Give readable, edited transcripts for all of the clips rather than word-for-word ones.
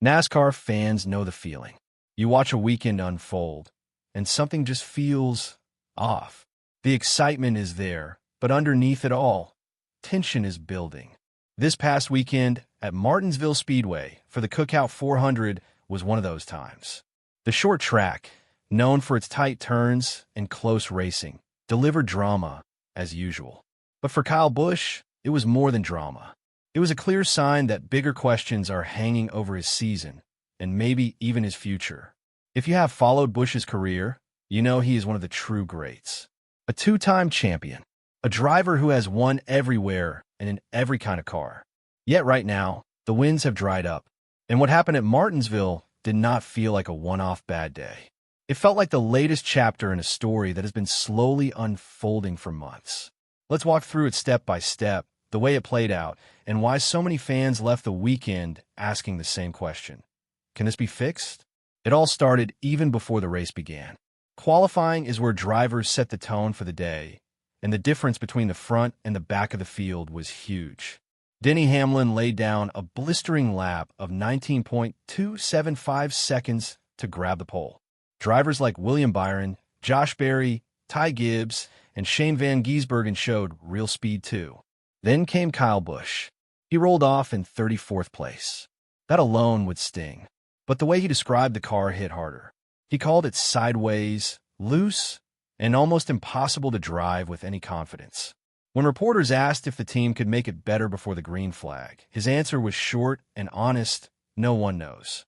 NASCAR fans know the feeling. You watch a weekend unfold, and something just feels off. The excitement is there, but underneath it all, tension is building. This past weekend at Martinsville Speedway for the Cookout 400 was one of those times. The short track, known for its tight turns and close racing, delivered drama as usual. But for Kyle Busch, it was more than drama. It was a clear sign that bigger questions are hanging over his season and maybe even his future. If you have followed Busch's career, you know he is one of the true greats. A two-time champion, a driver who has won everywhere and in every kind of car. Yet right now, the wins have dried up, and what happened at Martinsville did not feel like a one-off bad day. It felt like the latest chapter in a story that has been slowly unfolding for months. Let's walk through it step by step, the way it played out, and why so many fans left the weekend asking the same question. Can this be fixed? It all started even before the race began. Qualifying is where drivers set the tone for the day, and the difference between the front and the back of the field was huge. Denny Hamlin laid down a blistering lap of 19.275 seconds to grab the pole. Drivers like William Byron, Josh Berry, Ty Gibbs, and Shane Van Gisbergen showed real speed too. Then came Kyle Busch. He rolled off in 34th place. That alone would sting. But the way he described the car hit harder. He called it sideways, loose, and almost impossible to drive with any confidence. When reporters asked if the team could make it better before the green flag, his answer was short and honest: no one knows.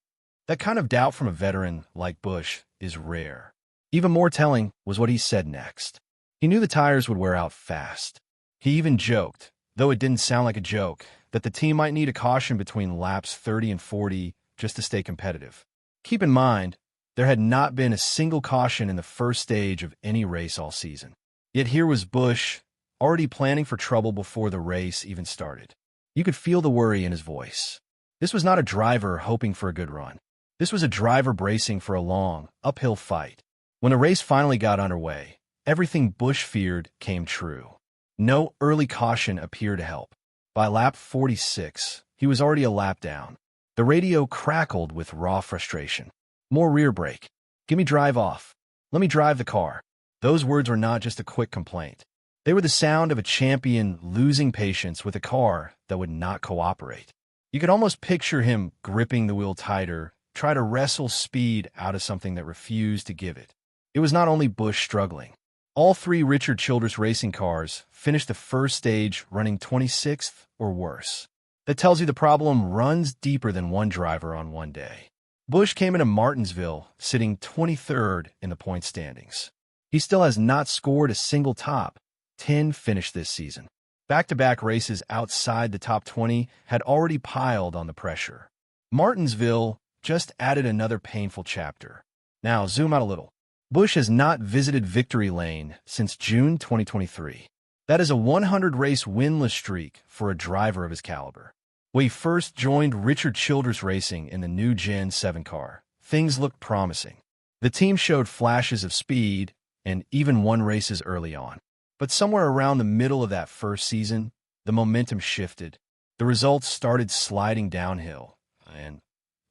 That kind of doubt from a veteran like Busch is rare. Even more telling was what he said next. He knew the tires would wear out fast. He even joked, though it didn't sound like a joke, that the team might need a caution between laps 30 and 40 just to stay competitive. Keep in mind, there had not been a single caution in the first stage of any race all season. Yet here was Busch, already planning for trouble before the race even started. You could feel the worry in his voice. This was not a driver hoping for a good run. This was a driver bracing for a long, uphill fight. When the race finally got underway, everything Busch feared came true. No early caution appeared to help. By lap 46, he was already a lap down. The radio crackled with raw frustration. More rear brake. Give me drive off. Let me drive the car. Those words were not just a quick complaint. They were the sound of a champion losing patience with a car that would not cooperate. You could almost picture him gripping the wheel tighter, try to wrestle speed out of something that refused to give it. It was not only Busch struggling. All three Richard Childress racing cars finished the first stage running 26th or worse. That tells you the problem runs deeper than one driver on one day. Busch came into Martinsville sitting 23rd in the point standings. He still has not scored a single top 10 finish this season. Back-to-back races outside the top 20 had already piled on the pressure. Martinsville just added another painful chapter. Now, zoom out a little. Busch has not visited victory lane since June 2023. That is a 100-race winless streak for a driver of his caliber. When he first joined Richard Childress Racing in the new Gen 7 car, things looked promising. The team showed flashes of speed and even won races early on. But somewhere around the middle of that first season, the momentum shifted. The results started sliding downhill, and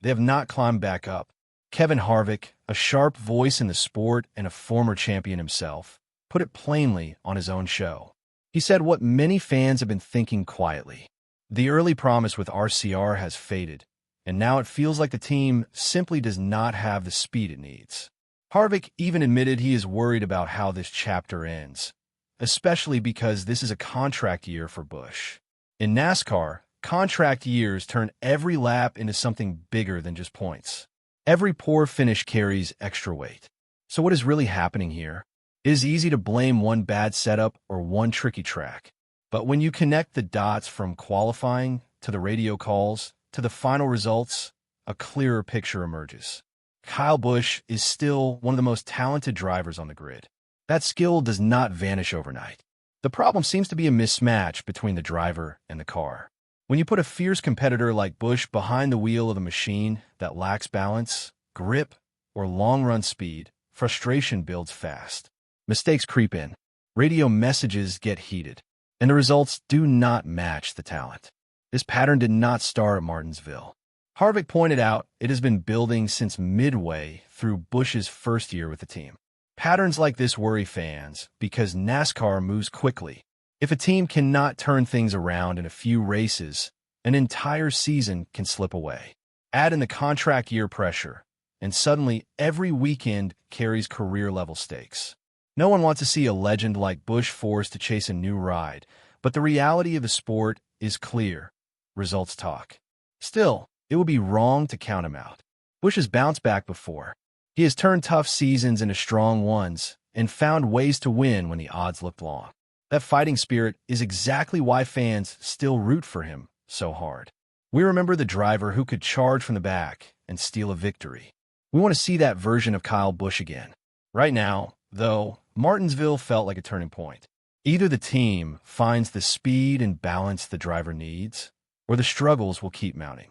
they have not climbed back up. Kevin Harvick, a sharp voice in the sport and a former champion himself, put it plainly on his own show. He said what many fans have been thinking quietly. The early promise with RCR has faded, and now it feels like the team simply does not have the speed it needs. Harvick even admitted he is worried about how this chapter ends, especially because this is a contract year for Busch. In NASCAR, contract years turn every lap into something bigger than just points. Every poor finish carries extra weight. So what is really happening here? It is easy to blame one bad setup or one tricky track. But when you connect the dots from qualifying to the radio calls to the final results, a clearer picture emerges. Kyle Busch is still one of the most talented drivers on the grid. That skill does not vanish overnight. The problem seems to be a mismatch between the driver and the car. When you put a fierce competitor like Busch behind the wheel of a machine that lacks balance, grip, or long-run speed, frustration builds fast. Mistakes creep in. Radio messages get heated. And the results do not match the talent. This pattern did not start at Martinsville. Harvick pointed out it has been building since midway through Busch's first year with the team. Patterns like this worry fans because NASCAR moves quickly. If a team cannot turn things around in a few races, an entire season can slip away. Add in the contract year pressure, and suddenly every weekend carries career-level stakes. No one wants to see a legend like Busch forced to chase a new ride, but the reality of the sport is clear. Results talk. Still, it would be wrong to count him out. Busch has bounced back before. He has turned tough seasons into strong ones and found ways to win when the odds looked long. That fighting spirit is exactly why fans still root for him so hard. We remember the driver who could charge from the back and steal a victory. We want to see that version of Kyle Busch again. Right now, though, Martinsville felt like a turning point. Either the team finds the speed and balance the driver needs, or the struggles will keep mounting.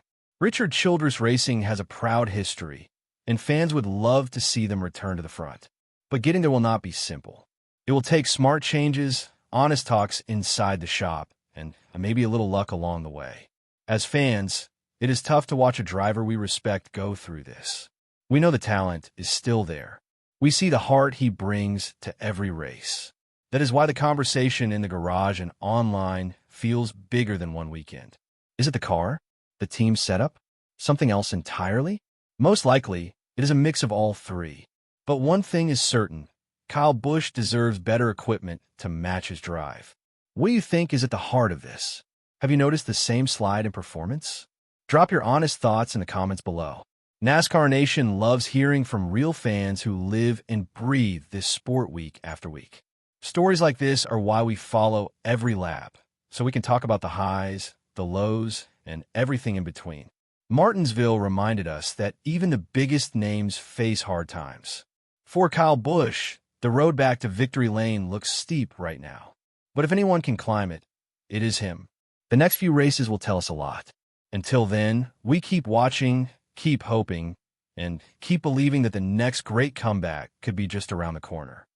Childress Racing has a proud history, and fans would love to see them return to the front. But getting there will not be simple. It will take smart changes, honest talks inside the shop, and maybe a little luck along the way. As fans, it is tough to watch a driver we respect go through this. We know the talent is still there. We see the heart he brings to every race. That is why the conversation in the garage and online feels bigger than one weekend. Is it the car? The team setup? Something else entirely? Most likely, it is a mix of all three. But one thing is certain. Kyle Busch deserves better equipment to match his drive. What do you think is at the heart of this? Have you noticed the same slide in performance? Drop your honest thoughts in the comments below. NASCAR Nation loves hearing from real fans who live and breathe this sport week after week. Stories like this are why we follow every lap, so we can talk about the highs, the lows, and everything in between. Martinsville reminded us that even the biggest names face hard times. For Kyle Busch, the road back to victory lane looks steep right now. But if anyone can climb it, it is him. The next few races will tell us a lot. Until then, we keep watching, keep hoping, and keep believing that the next great comeback could be just around the corner.